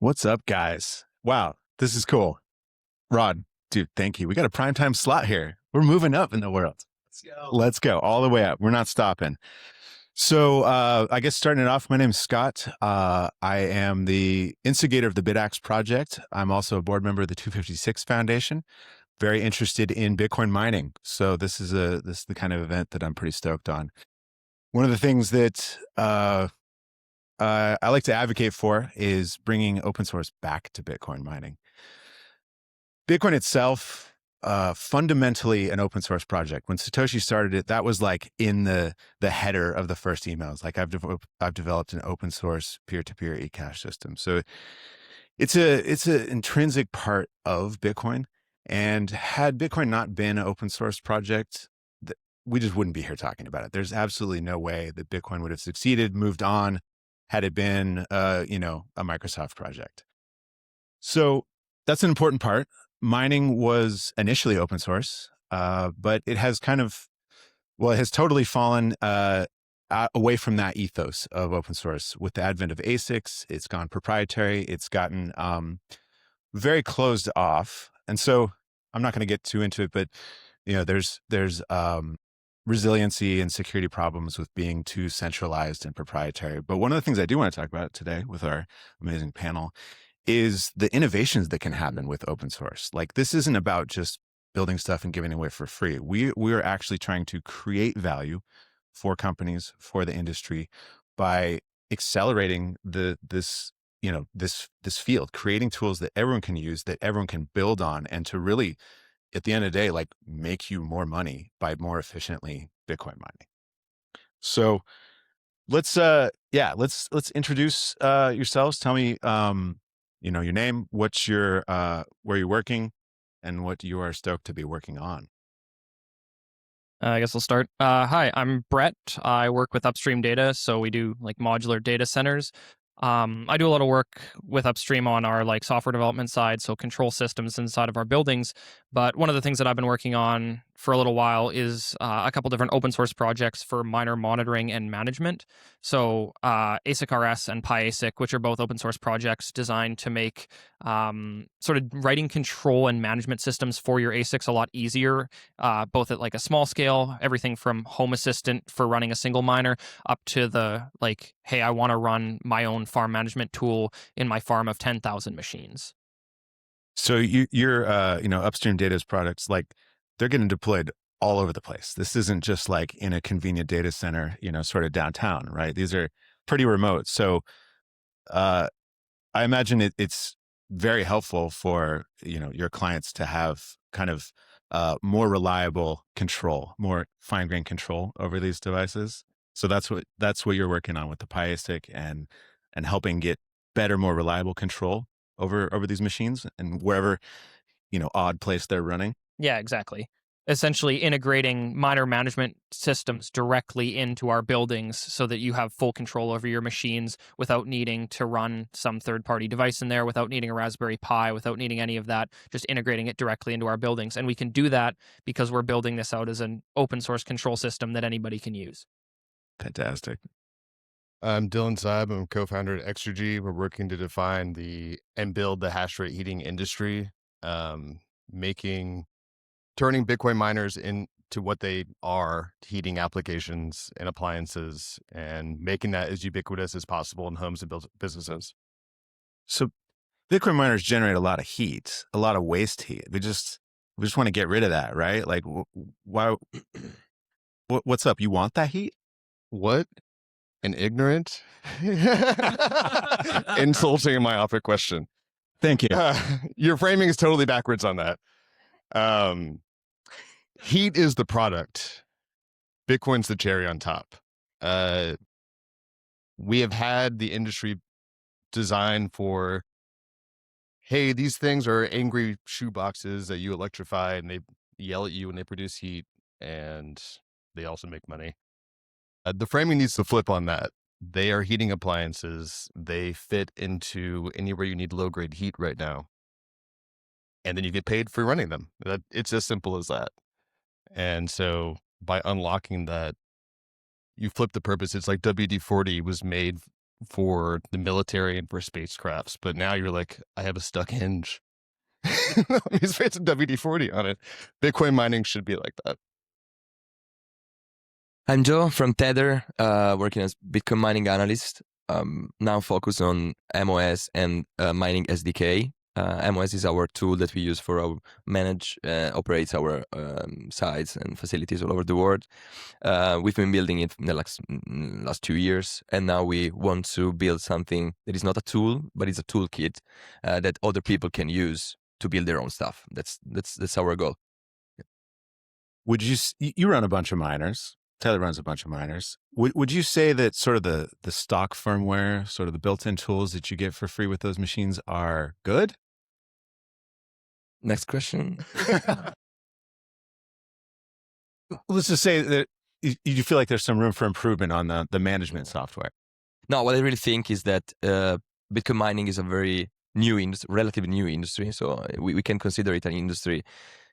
What's up, guys? Wow, this is cool. Rod, dude, thank you. We got a primetime slot here. We're moving up in the world. Let's go. Let's go all the way up. We're not stopping. So I guess starting it off, my name is Scott. I am the instigator of the BitAxe project. I'm also a board member of the 256 Foundation. Very interested in Bitcoin mining. So this is the kind of event that I'm pretty stoked on. One of the things that I like to advocate for is bringing open source back to Bitcoin mining. Bitcoin itself, fundamentally an open source project. When Satoshi started it, that was like in the header of the first emails. Like I've developed an open source peer-to-peer eCash system. So it's an intrinsic part of Bitcoin. And had Bitcoin not been an open source project, we just wouldn't be here talking about it. There's absolutely no way that Bitcoin would have succeeded, moved on, had it been, a Microsoft project. So that's an important part. Mining was initially open source, but it has it has totally fallen away from that ethos of open source. With the advent of ASICs, it's gone proprietary. It's gotten very closed off. And so I'm not going to get too into it, but there's resiliency and security problems with being too centralized and proprietary. But one of the things I do want to talk about today with our amazing panel is the innovations that can happen with open source. Like, this isn't about just building stuff and giving it away for free. We are actually trying to create value for companies, for the industry, by accelerating this field, creating tools that everyone can use, that everyone can build on, and to really, at the end of the day, like, make you more money by more efficiently Bitcoin mining. So let's introduce yourselves. Tell me, your name, what's your where you're working, and what you are stoked to be working on. I guess I'll start. Hi, I'm Brett. I work with Upstream Data, so we do like modular data centers. I do a lot of work with Upstream on our like software development side, so control systems inside of our buildings. But one of the things that I've been working on for a little while is a couple different open source projects for miner monitoring and management. So ASIC RS and PyASIC, which are both open source projects designed to make sort of writing control and management systems for your ASICs a lot easier, both at like a small scale, everything from Home Assistant for running a single miner up to the like, hey, I want to run my own farm management tool in my farm of 10,000 machines. So your Upstream Data's products, like, they're getting deployed all over the place. This isn't just like in a convenient data center, sort of downtown, right? These are pretty remote. So I imagine it's very helpful for your clients to have kind of more reliable control, more fine-grained control over these devices. So that's what you're working on with the PyASIC and helping get better, more reliable control over these machines and wherever odd place they're running. Yeah, exactly. Essentially integrating miner management systems directly into our buildings so that you have full control over your machines without needing to run some third-party device in there, without needing a Raspberry Pi, without needing any of that, just integrating it directly into our buildings. And we can do that because we're building this out as an open source control system that anybody can use. Fantastic. I'm Dylan Saab. I'm co-founder at Exergy. We're working to define and build the hash rate heating industry, turning Bitcoin miners into what they are, heating applications and appliances, and making that as ubiquitous as possible in homes and businesses. So Bitcoin miners generate a lot of heat, a lot of waste heat. We just want to get rid of that, right? Like, why? What's up? You want that heat? What an ignorant, insulting and myopic question. Thank you. Your framing is totally backwards on that. Heat is the product. Bitcoin's the cherry on top. We have had the industry designed for, hey, these things are angry shoeboxes that you electrify and they yell at you and they produce heat and they also make money. The framing needs to flip on that. They are heating appliances. They fit into anywhere you need low-grade heat right now. And then you get paid for running them. It's as simple as that. And so by unlocking that, you flip the purpose. It's like WD-40 was made for the military and for spacecrafts, but now you're like, I have a stuck hinge. He's facing WD-40 on it. Bitcoin mining should be like that. I'm Joe from Tether, working as Bitcoin mining analyst. Now focused on MOS and mining SDK. MOS is our tool that we use for our operates our sites and facilities all over the world. We've been building it in the last 2 years, and now we want to build something that is not a tool, but it's a toolkit that other people can use to build their own stuff. That's our goal. Would you run a bunch of miners? Taylor runs a bunch of miners. Would you say that sort of the stock firmware, sort of the built-in tools that you get for free with those machines are good? Next question. Let's just say that you feel like there's some room for improvement on the management software. No, what I really think is that Bitcoin mining is a very relatively new industry. So we can consider it an industry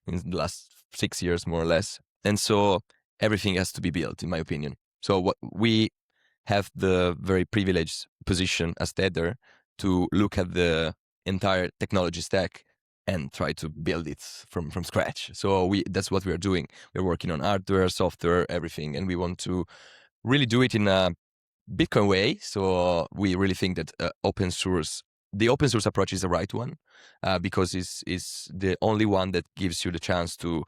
in the last 6 years, more or less. And so everything has to be built, in my opinion. So what we have the very privileged position as Tether to look at the entire technology stack and try to build it from scratch. So that's what we are doing. We're working on hardware, software, everything, and we want to really do it in a Bitcoin way. So we really think that the open source approach is the right one because it's the only one that gives you the chance to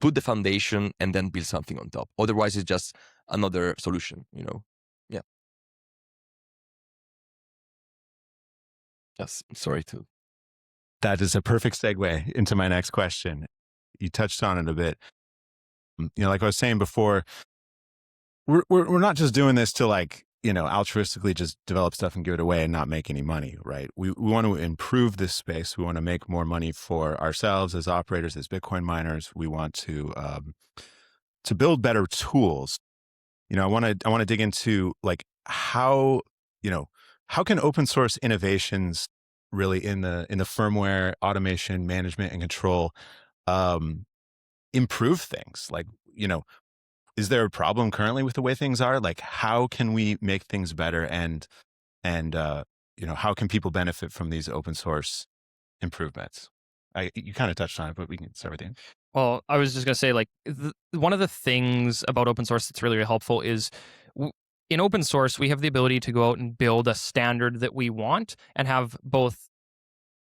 put the foundation and then build something on top. Otherwise, it's just another solution, Yeah. Yes, sorry to. That is a perfect segue into my next question. You touched on it a bit. Like I was saying before, we're not just doing this to altruistically just develop stuff and give it away and not make any money, right? We want to improve this space. We want to make more money for ourselves as operators, as Bitcoin miners. We want to build better tools. I want to dig into how can open source innovations really in the firmware, automation, management, and control improve things? Is there a problem currently with the way things are? How can we make things better, and how can people benefit from these open source improvements? You kind of touched on it, but we can start with you. Well, I was just going to say, one of the things about open source that's really, really helpful is in open source, we have the ability to go out and build a standard that we want and have both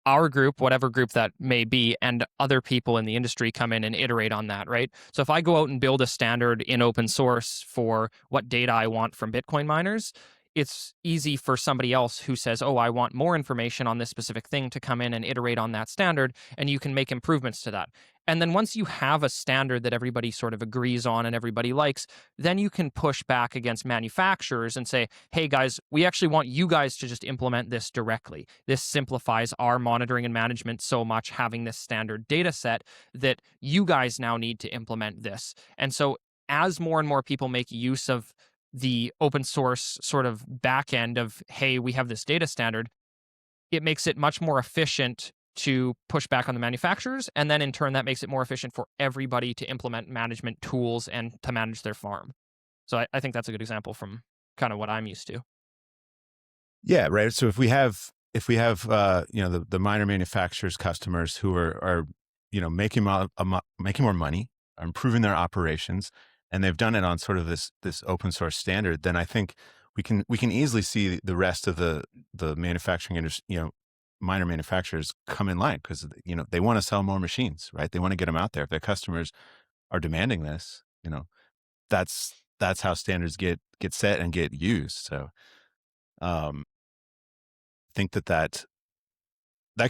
our group, whatever group that may be, and other people in the industry come in and iterate on that, right? So if I go out and build a standard in open source for what data I want from Bitcoin miners, it's easy for somebody else who says, oh, I want more information on this specific thing to come in and iterate on that standard, and you can make improvements to that. And then once you have a standard that everybody sort of agrees on and everybody likes, then you can push back against manufacturers and say, hey guys, we actually want you guys to just implement this directly. This simplifies our monitoring and management so much, having this standard data set, that you guys now need to implement this. And so as more and more people make use of the open source sort of back end of, hey, we have this data standard, it makes it much more efficient to push back on the manufacturers. And then in turn, that makes it more efficient for everybody to implement management tools and to manage their farm. So I think that's a good example from kind of what I'm used to. Yeah, right. So if we have the miner manufacturers, customers who are making more money, improving their operations, and they've done it on sort of this open source standard, then I think we can easily see the rest of the manufacturing industry, miner manufacturers come in line, because they want to sell more machines, right? They want to get them out there. If their customers are demanding this, that's how standards get set and get used. So I think that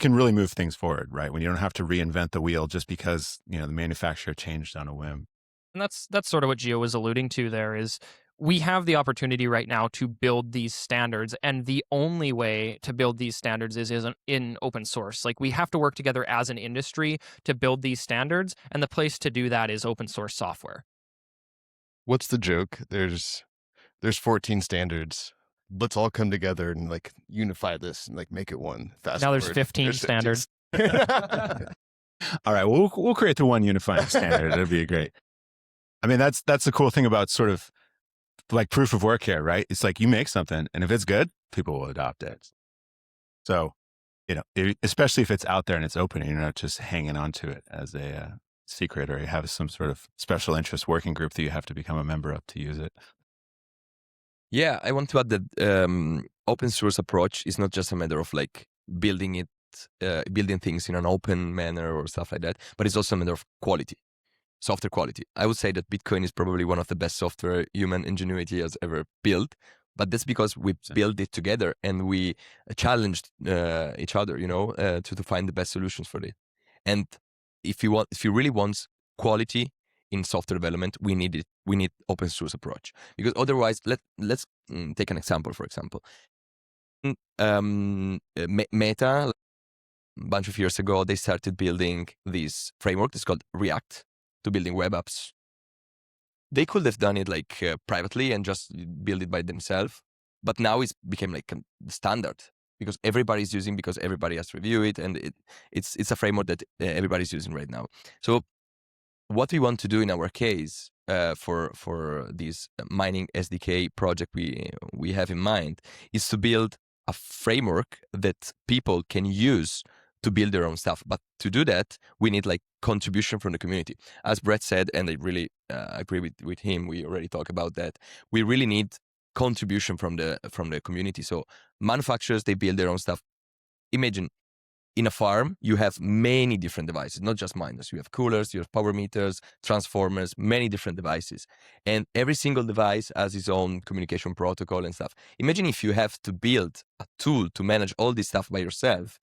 can really move things forward, right? When you don't have to reinvent the wheel just because the manufacturer changed on a whim. And that's sort of what Gio was alluding to there, is we have the opportunity right now to build these standards, and the only way to build these standards is in open source. We have to work together as an industry to build these standards, and the place to do that is open source software. What's the joke? There's 14 standards. Let's all come together and unify this and make it one. Fast Now there's forward. 15 standards. All right, we'll create the one unifying standard. It'd be great. I mean, that's the cool thing about sort of like proof of work here, right? It's like you make something, and if it's good, people will adopt it. So, especially if it's out there and it's open, and you're not just hanging on to it as a secret, or you have some sort of special interest working group that you have to become a member of to use it. Yeah, I want to add that open source approach is not just a matter of like building things in an open manner or stuff like that, but it's also a matter of quality, software quality. I would say that Bitcoin is probably one of the best software human ingenuity has ever built, but that's because we built it together and we challenged each other, to find the best solutions for it. And if you really want quality in software development, we need open source approach, because otherwise, let's take an example. For example, Meta, a bunch of years ago, they started building this framework. It's called React, to building web apps. They could have done it like privately and just build it by themselves, but now it's became like the standard because everybody's using, because everybody has to review it, and it's a framework that everybody's using right now. So what we want to do in our case for this mining SDK project we have in mind is to build a framework that people can use to build their own stuff. But to do that, we need like contribution from the community. As Brett said, and I really agree with him, we already talked about that. We really need contribution from the community. So manufacturers, they build their own stuff. Imagine in a farm, you have many different devices, not just miners. You have coolers, you have power meters, transformers, many different devices. And every single device has its own communication protocol and stuff. Imagine if you have to build a tool to manage all this stuff by yourself.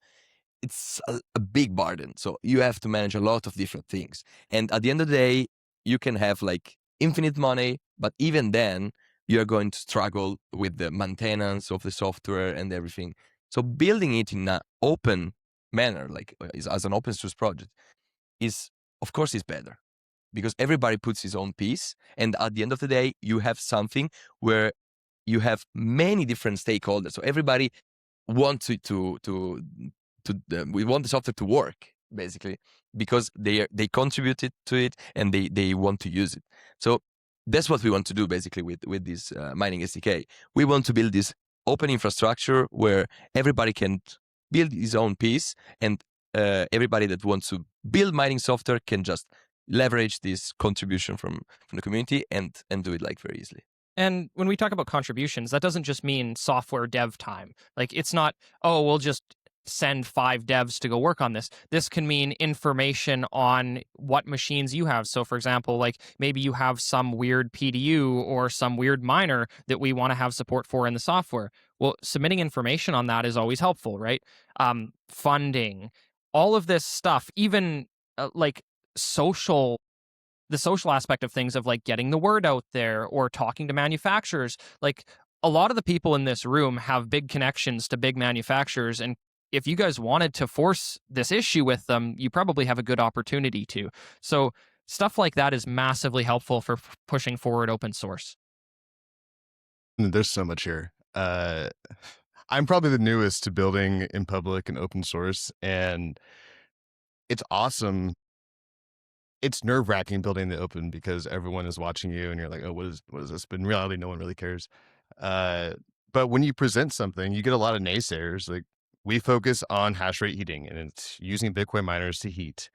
It's a big burden. So you have to manage a lot of different things. And at the end of the day, you can have like infinite money, but even then, you're going to struggle with the maintenance of the software and everything. So building it in an open manner, like as an open source project, is of course is better, because everybody puts his own piece, and at the end of the day, you have something where you have many different stakeholders. So everybody wants we want the software to work, basically, because they contributed to it and they want to use it. So that's what we want to do basically with this mining SDK. We want to build this open infrastructure where everybody can build his own piece, and everybody that wants to build mining software can just leverage this contribution from the community and do it like very easily. And when we talk about contributions, that doesn't just mean software dev time. Like, it's not, oh, we'll just send 5 devs to go work on this. This can mean information on what machines you have. So for example, like maybe you have some weird PDU or some weird miner that we want to have support for in the software. Well, submitting information on that is always helpful, right? Funding, all of this stuff, even like the social aspect of things, of like getting the word out there or talking to manufacturers. Like, a lot of the people in this room have big connections to big manufacturers, and if you guys wanted to force this issue with them, you probably have a good opportunity to. So stuff like that is massively helpful for pushing forward open source. There's so much here. I'm probably the newest to building in public and open source, and it's awesome. It's nerve-wracking building the open because everyone is watching you and you're like, oh, what is this? But in reality, no one really cares. But when you present something, you get a lot of naysayers. Like, we focus on hash rate heating, and it's using Bitcoin miners to heat.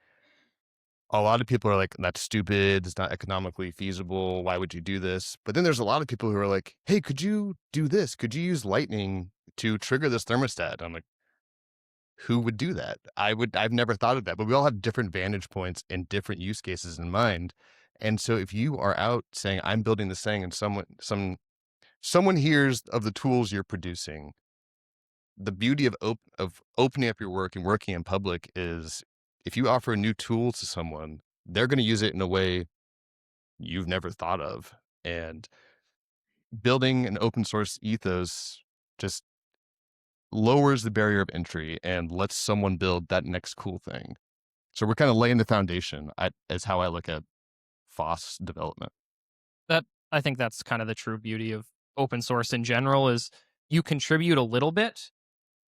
A lot of people are like, that's stupid. It's not economically feasible. Why would you do this? But then there's a lot of people who are like, hey, could you do this? Could you use Lightning to trigger this thermostat? I'm like, who would do that? I've never thought of that, but we all have different vantage points and different use cases in mind. And so if you are out saying, I'm building this thing, and someone hears of the tools you're producing, the beauty of opening up your work and working in public is, if you offer a new tool to someone, they're going to use it in a way you've never thought of. And building an open source ethos just lowers the barrier of entry and lets someone build that next cool thing. So we're kind of laying the foundation, as how I look at FOSS development. I think that's kind of the true beauty of open source in general, is you contribute a little bit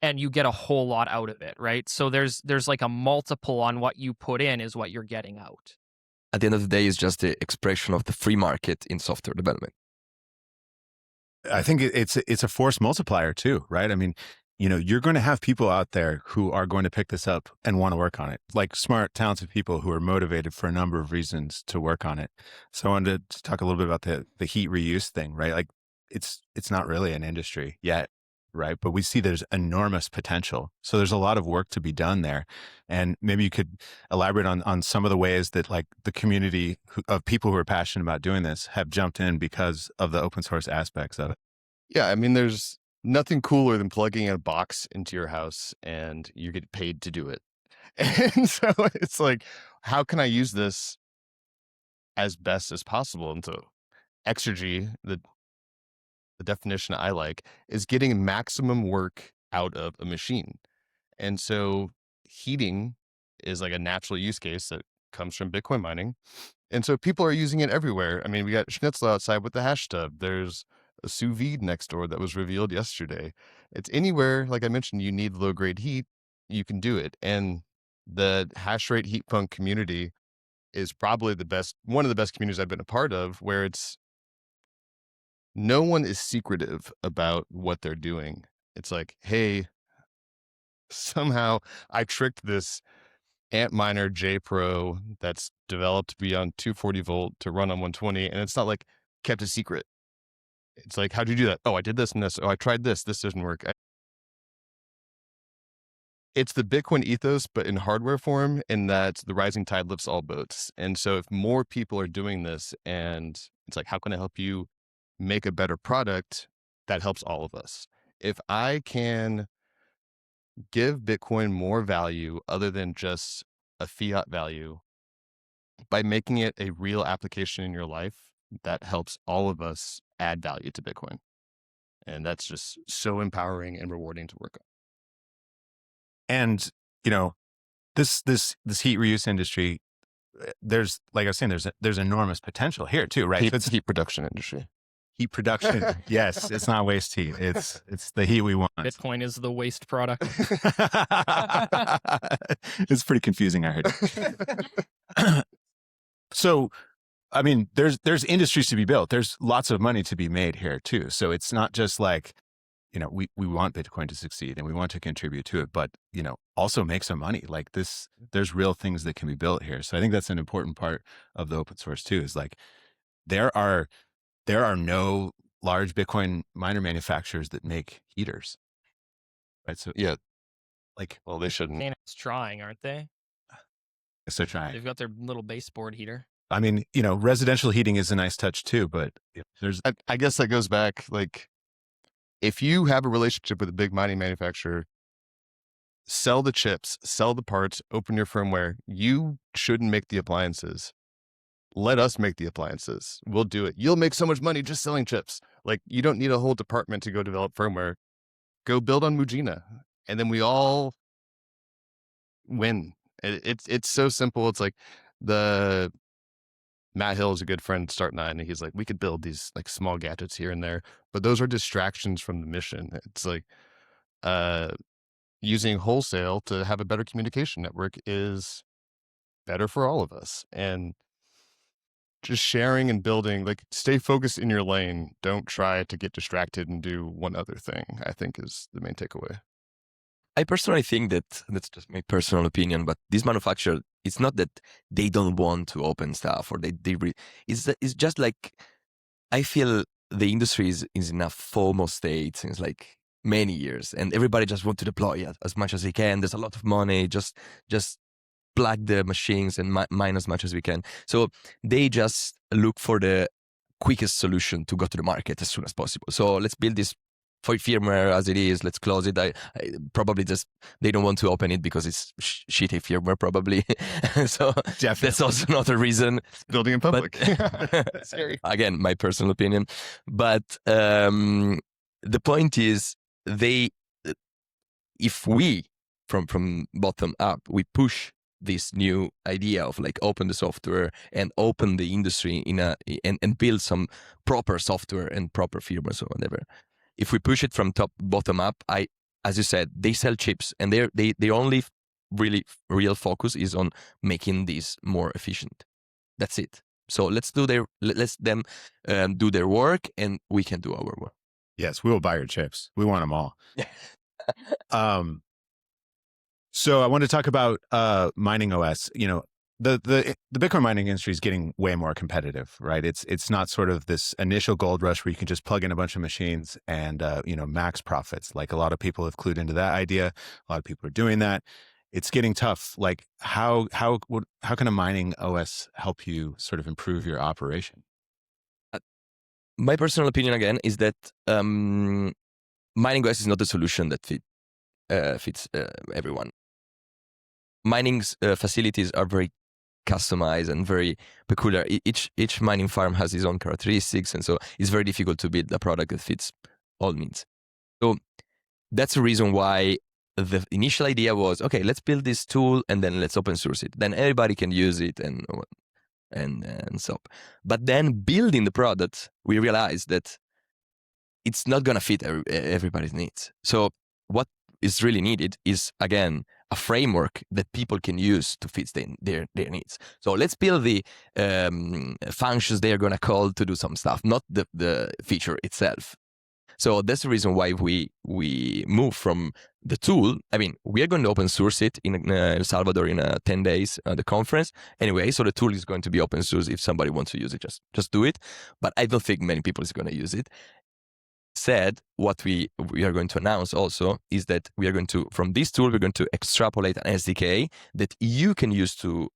and you get a whole lot out of it, right? So there's like a multiple on what you put in is what you're getting out. At the end of the day, it's just the expression of the free market in software development. I think it's a force multiplier too, right? I mean, you're going to have people out there who are going to pick this up and want to work on it, like smart, talented people who are motivated for a number of reasons to work on it. So I wanted to talk a little bit about the heat reuse thing, right? Like it's not really an industry yet, right? But we see there's enormous potential. So there's a lot of work to be done there. And maybe you could elaborate on some of the ways that like the community of people who are passionate about doing this have jumped in because of the open source aspects of it. Yeah, I mean, there's nothing cooler than plugging a box into your house and you get paid to do it. And so it's like, how can I use this as best as possible? And so exergy, the definition I like, is getting maximum work out of a machine. And so heating is like a natural use case that comes from Bitcoin mining. And so people are using it everywhere. I mean, we got Schnitzel outside with the hash tub. There's a sous vide next door that was revealed yesterday. It's anywhere, like I mentioned, you need low grade heat, you can do it. And the hash rate heat pump community is probably one of the best communities I've been a part of, where it's no one is secretive about what they're doing. It's like, hey, somehow I tricked this Antminer J Pro that's developed beyond 240 volt to run on 120, and it's not like kept a secret. It's like, how'd you do that? Oh, I did this and this. Oh, I tried this. This doesn't work. It's the Bitcoin ethos, but in hardware form, in that the rising tide lifts all boats. And so if more people are doing this, and it's like, how can I help you make a better product that helps all of us? If I can give Bitcoin more value other than just a fiat value by making it a real application in your life, that helps all of us add value to Bitcoin. And that's just so empowering and rewarding to work on. And, this heat reuse industry, there's, like I was saying, there's enormous potential here too, right? It's heat production industry. Heat production. Yes. It's not waste heat. It's the heat we want. Bitcoin is the waste product. It's pretty confusing, I heard. So, I mean, there's industries to be built. There's lots of money to be made here too. So it's not just like, we want Bitcoin to succeed and we want to contribute to it, but, also make some money like this. There's real things that can be built here. So I think that's an important part of the open source too, is like, there are no large Bitcoin miner manufacturers that make heaters. Right. So yeah, like, well, they shouldn't. It's trying, aren't they? So trying. They've got their little baseboard heater. I mean, residential heating is a nice touch too, but there's, I guess that goes back, like, if you have a relationship with a big mining manufacturer, sell the chips, sell the parts, open your firmware. You shouldn't make the appliances. Let us make the appliances. We'll do it. You'll make so much money just selling chips. Like, you don't need a whole department to go develop firmware. Go build on Mujina, and then we all win. It's so simple. It's like Matt Hill is a good friend, Start9, and he's like, we could build these like small gadgets here and there, but those are distractions from the mission. It's like using wholesale to have a better communication network is better for all of us. And just sharing and building, like, stay focused in your lane. Don't try to get distracted and do one other thing, I think, is the main takeaway. I personally think that's just my personal opinion, but this manufacturer, it's not that they don't want to open stuff or it's just like, I feel the industry is in a FOMO state since like many years, and everybody just want to deploy it as much as they can. There's a lot of money, just plug the machines and mine as much as we can. So they just look for the quickest solution to go to the market as soon as possible. So let's build this for firmware as it is. Let's close it. I probably just, they don't want to open it because it's shitty firmware probably. So Definitely. That's also another reason. Building in public. Scary. Again, my personal opinion. But the point is, if we from bottom up, we push this new idea of like open the software and open the industry and build some proper software and proper firmware, so whatever. If we push it from bottom up, as you said, they sell chips, and they only really real focus is on making these more efficient. That's it. So let's them do their work, and we can do our work. Yes, we will buy your chips. We want them all. So I want to talk about mining OS. You know, the Bitcoin mining industry is getting way more competitive, right? It's not sort of this initial gold rush where you can just plug in a bunch of machines and max profits. Like a lot of people have clued into that idea. A lot of people are doing that. It's getting tough. Like how can a mining OS help you sort of improve your operation? My personal opinion again is that mining OS is not a solution that fits everyone. Mining facilities are very customized and very peculiar. Each mining farm has its own characteristics, and so it's very difficult to build a product that fits all needs. So that's the reason why the initial idea was, okay, let's build this tool and then let's open source it. Then everybody can use it and so. But then building the product, we realized that it's not going to fit everybody's needs. So what is really needed is, again, a framework that people can use to fit their needs. So let's build the functions they are going to call to do some stuff, not the feature itself. So that's the reason why we move from the tool. I mean, we are going to open source it in El Salvador in 10 days at the conference. Anyway, so the tool is going to be open source. If somebody wants to use it, just do it. But I don't think many people is going to use it. Said, what we are going to announce also is that we are going to, from this tool, we're going to extrapolate an SDK that you can use to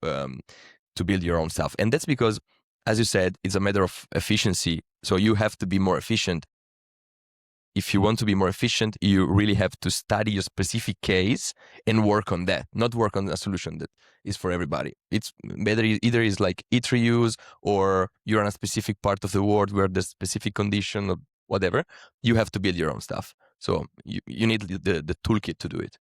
build your own stuff. And that's because, as you said, it's a matter of efficiency. So you have to be more efficient. If you want to be more efficient, you really have to study your specific case and work on that, not work on a solution that is for everybody. It's better either is like reuse, or you're in a specific part of the world where there's specific condition or whatever. You have to build your own stuff. So you need the toolkit to do it.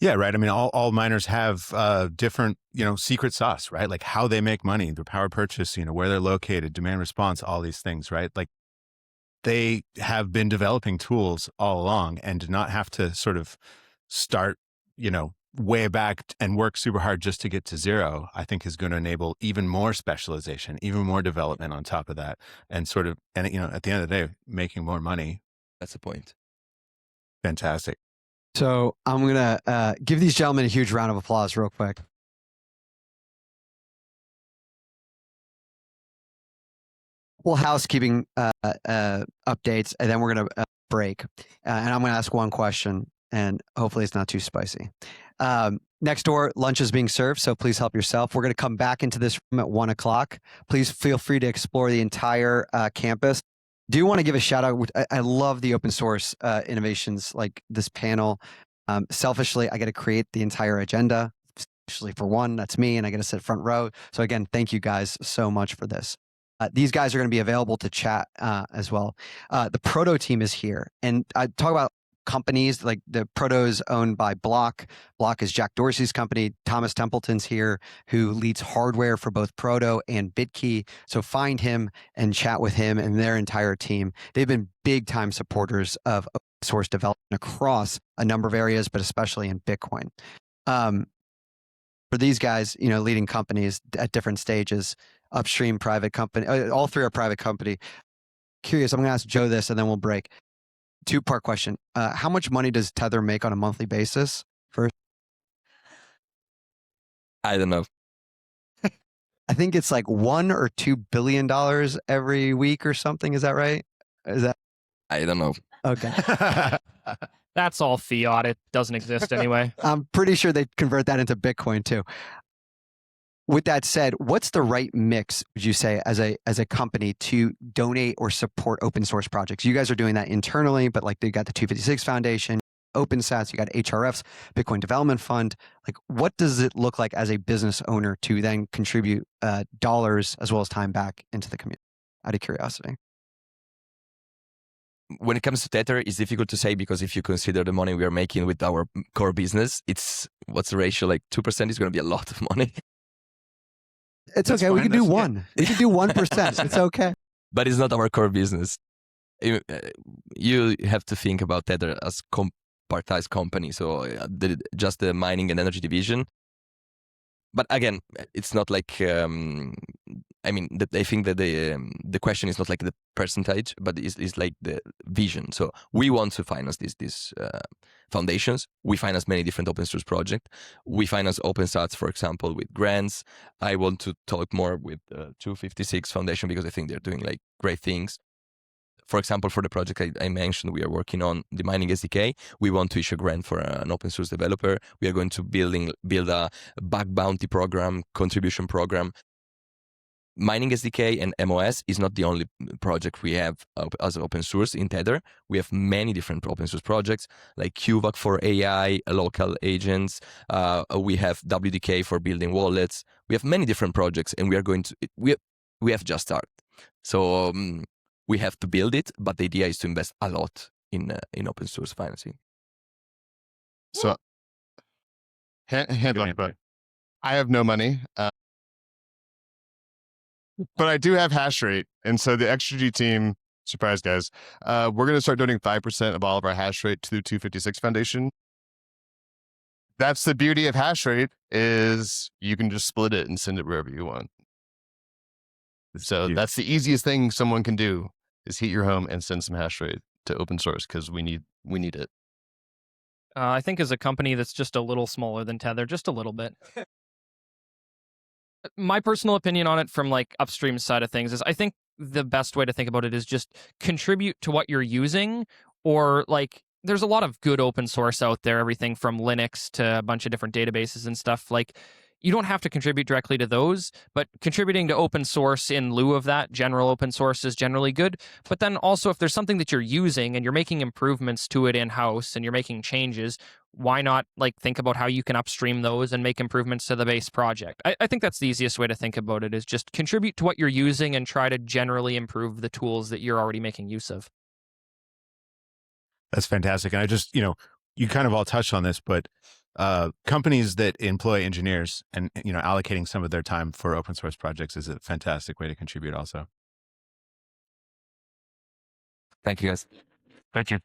Yeah, right. I mean, all miners have different, secret sauce, right? Like how they make money, their power purchase, where they're located, demand response, all these things, right? Like they have been developing tools all along and did not have to sort of start, way back and work super hard just to get to zero. I think is going to enable even more specialization, even more development on top of that, and at the end of the day, making more money. That's the point. Fantastic. So I'm going to give these gentlemen a huge round of applause real quick. Well, housekeeping updates, and then we're going to break. And I'm going to ask one question, and hopefully it's not too spicy. Next door, lunch is being served, so please help yourself. We're going to come back into this room at 1 o'clock. Please feel free to explore the entire campus. Do want to give a shout out. I love the open source innovations like this panel. Selfishly, I get to create the entire agenda. Especially for one, that's me, and I get to sit front row. So again, thank you guys so much for this. These guys are going to be available to chat as well. The Proto team is here, and I talk about companies like the Proto is owned by Block. Block is Jack Dorsey's company. Thomas Templeton's here, who leads hardware for both Proto and BitKey. So find him and chat with him and their entire team. They've been big time supporters of open source development across a number of areas, but especially in Bitcoin. For these guys, leading companies at different stages, upstream, private company, all three are private company. Curious, I'm going to ask Joe this and then we'll break. Two-part question. How much money does Tether make on a monthly basis? First, I don't know. I think it's like $1 or $2 billion every week or something. Is that right? Is that? I don't know. Okay. That's all fiat. It doesn't exist anyway. I'm pretty sure they convert that into Bitcoin too. With that said, what's the right mix, would you say, as a company to donate or support open source projects? You guys are doing that internally, but like they got the 256 Foundation, OpenSats, you got HRF's Bitcoin Development Fund. Like, what does it look like as a business owner to then contribute dollars as well as time back into the community? Out of curiosity. When it comes to Tether, it's difficult to say because if you consider the money we are making with our core business, what's the ratio? Like 2% is going to be a lot of money. It's okay. We can do one. We can do 1%. It's okay. But it's not our core business. You have to think about Tether as compartized company. So just the mining and energy division. but again, it's not like I mean, I think that the question is not like the percentage, but is like the vision. So we want to finance these foundations. We finance many different open source projects. We finance OpenSats, for example, with grants. I want to talk more with 256 Foundation because I think they're doing like great things. For example, for the project I mentioned, we are working on the mining SDK. We want to issue a grant for an open source developer. We are going to build a bug bounty program, contribution program. Mining SDK and MOS is not the only project we have as open source in Tether. We have many different open source projects like QVAC for AI, local agents. We have WDK for building wallets. We have many different projects, and we are going to we have just started. So we have to build it, but the idea is to invest a lot in open source financing. So, hand on, but I have no money, but I do have hash rate, and so the XGG team, surprise guys, we're going to start donating 5% of all of our hash rate to the 256 Foundation. That's the beauty of hash rate, is you can just split it and send it wherever you want. So that's the easiest thing someone can do, is heat your home and send some hash rate to open source, because we need it. I think as a company that's just a little smaller than Tether, just a little bit. My personal opinion on it from like upstream side of things is I think the best way to think about it is just contribute to what you're using, or like there's a lot of good open source out there, everything from Linux to a bunch of different databases and stuff. Like you don't have to contribute directly to those, but contributing to open source in lieu of that, general open source, is generally good. But then also if there's something that you're using and you're making improvements to it in-house and you're making changes, why not like think about how you can upstream those and make improvements to the base project? I think that's the easiest way to think about it, is just contribute to what you're using and try to generally improve the tools that you're already making use of. That's fantastic. And I just, you kind of all touched on this, but companies that employ engineers and, allocating some of their time for open source projects is a fantastic way to contribute also. Thank you, guys. Thank you.